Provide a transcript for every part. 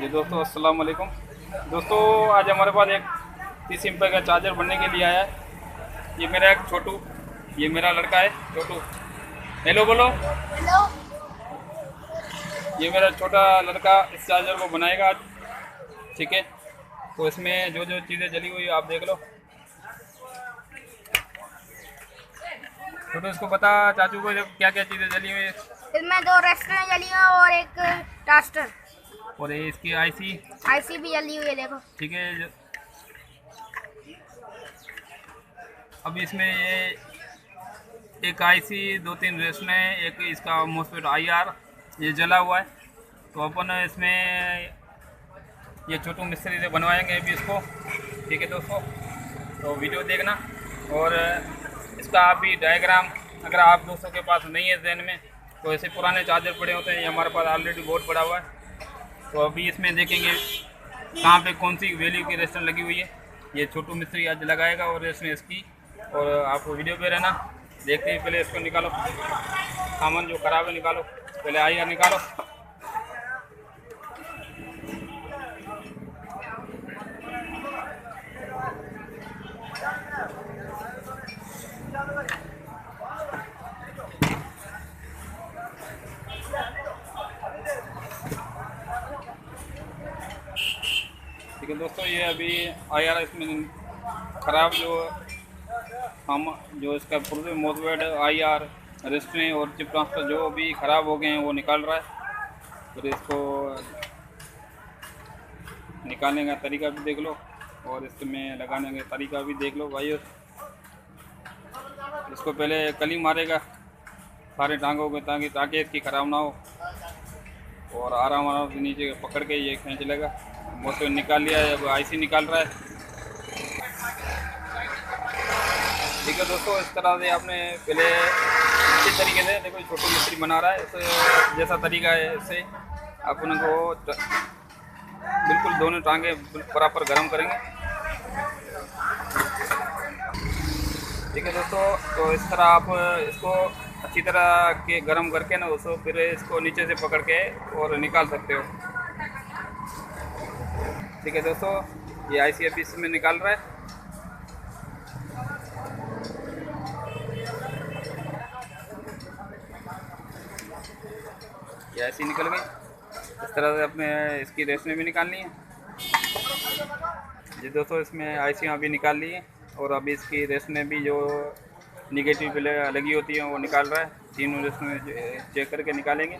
जी दोस्तों, अस्सलाम वालेकुम। दोस्तों, आज हमारे पास एक 30 एम्पीयर का चार्जर बनने के लिए आया है। ये मेरा एक छोटू, ये मेरा लड़का है छोटू। हेलो बोलो। हेलो। ये मेरा छोटा लड़का इस चार्जर को बनाएगा आज। ठीक है, तो इसमें जो जो चीज़ें जली हुई है आप देख लो। छोटू, इसको बता चाचू को क्या क्या चीज़ें जली हुई है। इसमें 2 रेस्टोरेंट जली हुई है और एक टास्टर और ये इसकी आईसी। आईसी भी जली हुई है, देखो। ठीक है, अब इसमें ये एक आईसी, 2-3 रेस्टन है, एक इसका मोस्फेट आईआर ये जला हुआ है। तो अपन इसमें ये छोटू मिस्त्री से बनवाएंगे अभी इसको। ठीक है दोस्तों, तो वीडियो देखना। और इसका आप भी डायग्राम अगर आप दोस्तों के पास नहीं है जहन में, तो ऐसे पुराने चार्जर पड़े होते हैं, ये हमारे पास ऑलरेडी बोर्ड पड़ा हुआ है। तो अभी इसमें देखेंगे कहाँ पे कौन सी वैल्यू की रेस्टन लगी हुई है। ये छोटू मिस्त्री आज लगाएगा और इसमें इसकी, और आप वीडियो पे रहना। देखते ही पहले इसको निकालो, सामान जो खराब है निकालो, पहले आईआर निकालो। ठीक है दोस्तों, ये अभी आईआर इसमें ख़राब हम जो इसका पूर्व मोटवेड आईआर रेस्टने और चिप ट्रांसफर जो भी ख़राब हो गए हैं वो निकाल रहा है। फिर इसको निकालने का तरीका भी देख लो और इसमें लगाने का तरीका भी देख लो भाइयों। इसको पहले कली मारेगा सारे टांगों के, ताकि इसकी ख़राब ना हो, और आराम आराम से नीचे पकड़ के ये खींच लेगा। वो तो निकाल लिया है, अब आईसी निकाल रहा है। ठीक है दोस्तों, इस तरह से आपने पहले इसी तरीके से देखो, छोटू मिस्त्री बना रहा है, इस जैसा तरीका है। इससे अपन को बिल्कुल दोनों टांगे बराबर गर्म करेंगे। ठीक है दोस्तों, तो इस तरह आप इसको अच्छी तरह के गर्म करके ना उसको फिर इसको नीचे से पकड़ के और निकाल सकते हो। ठीक है दोस्तों, ये आईसी अभी इसमें निकाल रहा है। ये ऐसी निकल गई। इस तरह से अपने इसकी रेसमें भी निकालनी है। जी दोस्तों, इसमें आईसियाँ भी निकाल ली हैं और अभी इसकी रेसमें भी जो निगेटिव लगी होती हैं वो निकाल रहा है। तीनों रेसमें चेक करके निकालेंगे।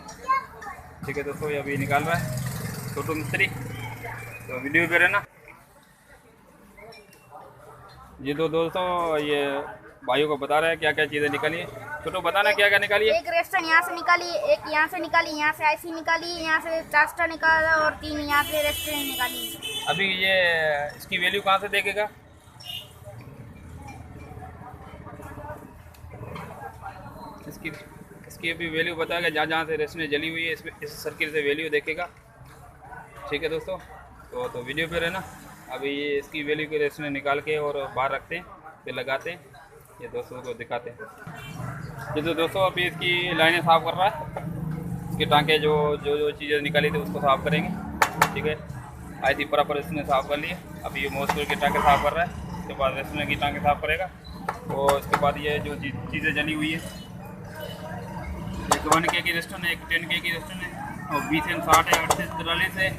ठीक है दोस्तों, ये अभी निकाल रहा है छोटू मिस्त्री, तो वीडियो पे रहना। जी तो दोस्तों, ये भाइयों को बता रहा है क्या क्या चीज़ें निकाली है। छोटू बताना क्या क्या निकाली है। एक रेस्टोरेंट यहाँ से निकाली, एक यहाँ से निकाली, यहाँ से आईसी निकाली, यहाँ से टास्टर निकाला और 3 यहाँ से रेस्टोरेंट निकाली। अभी ये इसकी वैल्यू कहाँ से देखेगा। इसकी इसकी अभी वैल्यू बताएगा, जहाँ जहाँ से रेसमें जली हुई है इस सर्किल से वैल्यू देखेगा। ठीक है दोस्तों, तो वीडियो पे रहना। अभी ये इसकी वैल्यू के रेसमें निकाल के और बाहर रखते हैं, फिर लगाते हैं, ये दोस्तों को दिखाते हैं। ये तो दोस्तों अभी इसकी लाइनें साफ़ कर रहा है। इसके टाँके जो जो जो चीज़ें निकाली थी उसको साफ़ करेंगे। ठीक है, आईसी बराबर इसने साफ़ कर लिए। अभी ये मोस्टर के टाँके साफ़ कर रहा है, उसके बाद रेसमें की टाँके साफ़ करेगा। और इसके बाद ये जो चीज़ें जली हुई है, एक 1K की रेस्टोरेंट है, एक 10K की रेस्टोरेंट है, और 20 एंड 60 है, 38 43 है,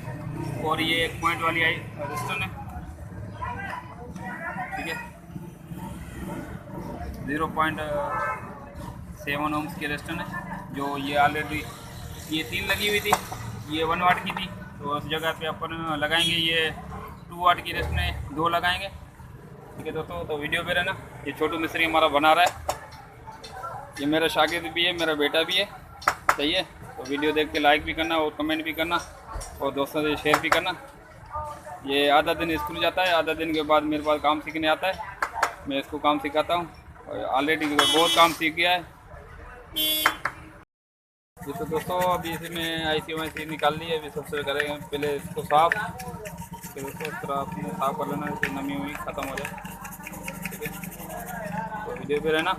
और ये 1 पॉइंट वाली आई रेस्टोरेंट है। ठीक है, 0.7 ओम्स की रेस्टोरेंट है। जो ये ऑलरेडी ये 3 लगी हुई थी, ये 1 वाट की थी, तो उस जगह पे अपन लगाएंगे ये 2 वाट की रेस्टोरेंट है, 2 लगाएंगे। ठीक है दोस्तों, तो वीडियो पे रहना। ये छोटू मिस्त्री हमारा बना रहा है। ये मेरा शागिर्द भी है, मेरा बेटा भी है। सही है, तो वीडियो देख के लाइक भी करना और कमेंट भी करना और दोस्तों से शेयर भी करना। ये आधा दिन स्कूल जाता है, आधा दिन के बाद मेरे पास काम सीखने आता है, मैं इसको काम सिखाता हूँ और ऑलरेडी बहुत काम सीख गया है। ये तो दोस्तों अभी इसमें आईसी निकाल ली है। अभी सबसे करेंगे पहले इसको साफ़, फिर उसको इस तरह आपने साफ़ कर लेना, जैसे नमी हुई ख़त्म हो जाए। ठीक है, तो वीडियो पे रहना।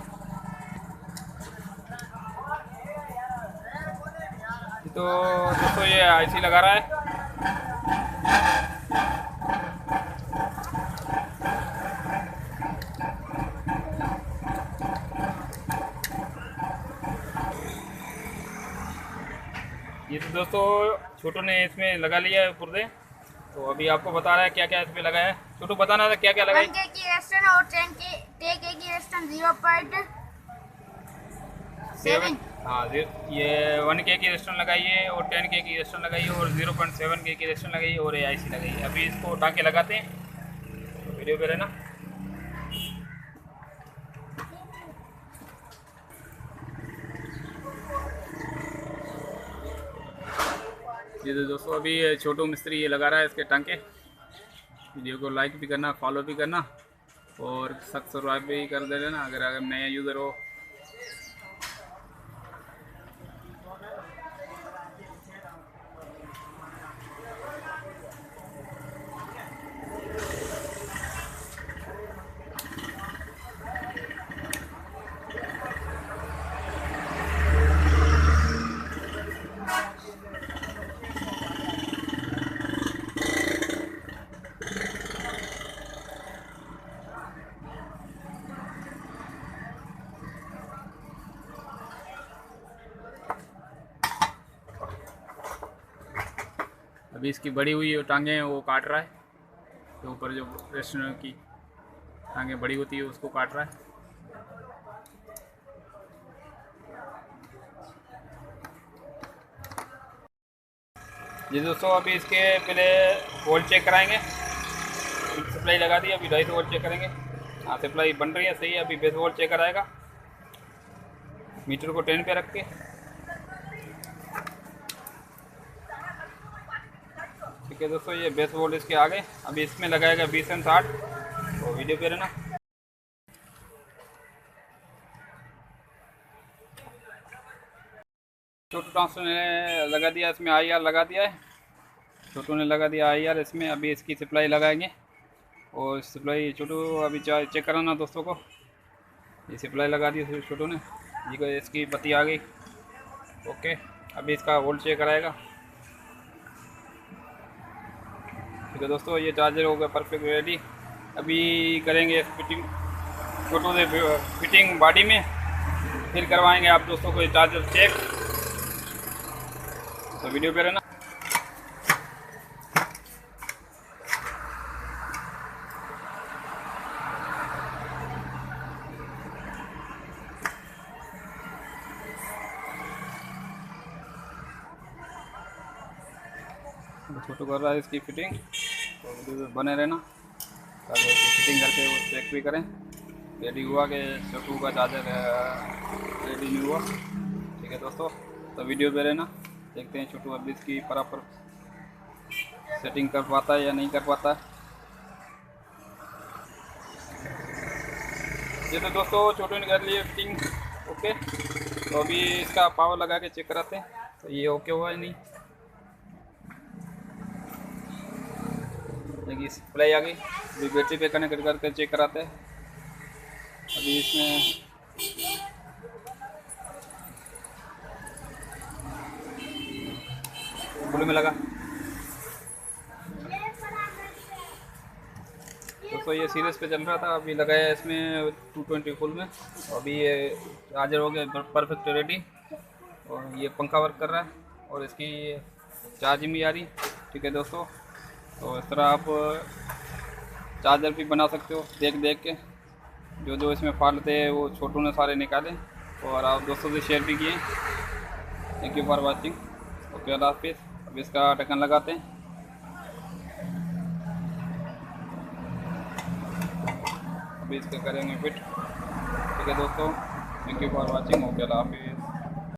तो दोस्तों ये आईसी लगा रहा है। ये तो दोस्तों छोटू ने इसमें लगा लिया है पुर्जे। तो अभी आपको बता रहा है क्या क्या इसमें लगा है। छोटू बताना था क्या क्या लगा है। 1K की रेस्टोरेंट और 10K की रेस्टोरेंट 0.7। हाँ ये 1K की रेस्टोरेंट लगाई है और 10K की रेस्टोरेंट लगाई है और 0.7K की रेस्टोरेंट लगाई है और AIC लगाई है। अभी इसको टाँके लगाते हैं, तो वीडियो पे रहना। ये तो दोस्तों अभी छोटू मिस्त्री ये लगा रहा है इसके टांके। वीडियो को लाइक भी करना, फॉलो भी करना और सब्सक्राइब भी कर दे देना अगर नया यूज़र हो। अभी इसकी बड़ी हुई टांगे हैं वो काट रहा है, तो ऊपर जो रेस्टोरेंट की टांगे बड़ी होती है उसको काट रहा है। जी दोस्तों अभी इसके पहले वोल्ट चेक कराएंगे। सप्लाई लगा दी, अभी 250 वोल्ट चेक करेंगे। हाँ सप्लाई बन रही है सही है। अभी बेस वोल्ट चेक कराएगा, मीटर को 10 पे रख के। ठीक है दोस्तों, ये बेस वोल्ट इसके आ गए। अभी इसमें लगाएगा 20 एंड 60। तो वीडियो पे रहना। छोटू ट्रांसफर ने लगा दिया, इसमें IR लगा दिया है। छोटू ने लगा दिया IR इसमें। अभी इसकी सप्लाई लगाएंगे और सप्लाई छोटू अभी चेक कराना दोस्तों को। ये सप्लाई लगा दी छोटू ने जी को, इसकी बत्ती आ गई। ओके, अभी इसका वोल्ट चेक कराएगा। ठीक है दोस्तों, ये चार्जर हो गया परफेक्ट रेडी। अभी करेंगे फिटिंग छोटू से फिटिंग बॉडी में, फिर करवाएंगे आप दोस्तों को ये चार्जर चेक। तो वीडियो पे रहना। छोटू कर रहा है इसकी फिटिंग, तो वीडियो पे बने रहना ताकि फिटिंग करके वो चेक भी करें रेडी हुआ कि छोटू का चार्जर रेडी नहीं हुआ। ठीक है दोस्तों, तो वीडियो पे रहना। देखते हैं छोटू अभी इसकी बराबर सेटिंग कर पाता है या नहीं कर पाता है। ये तो दोस्तों छोटू ने कर लिए फिटिंग। ओके, तो अभी इसका पावर लगा के चेक कराते हैं तो ये ओके हुआ है नहीं। देखिए सप्लाई आ गई। अभी बैटरी पे कनेक्ट करके चेक कराते हैं। अभी इसमें फुल में लगा दोस्तों, ये सीरीज पे चल रहा था। अभी लगाया इसमें 220 फुल में। अभी ये चार्जर हो गया परफेक्ट रेडी और ये पंखा वर्क कर रहा है और इसकी चार्जिंग भी आ रही। ठीक है दोस्तों, तो इस तरह आप चार्जर भी बना सकते हो देख देख के। जो जो इसमें फॉल्ट थे वो छोटू ने सारे निकाले और आप दोस्तों से शेयर भी किए। Thank you for watching. Okay, अल्लाह हाफिज़। अब इसका ढक्कन लगाते हैं। अभी इसका करेंगे फिट। ठीक है दोस्तों, thank you for watching. Okay, अल्लाह हाफिज़।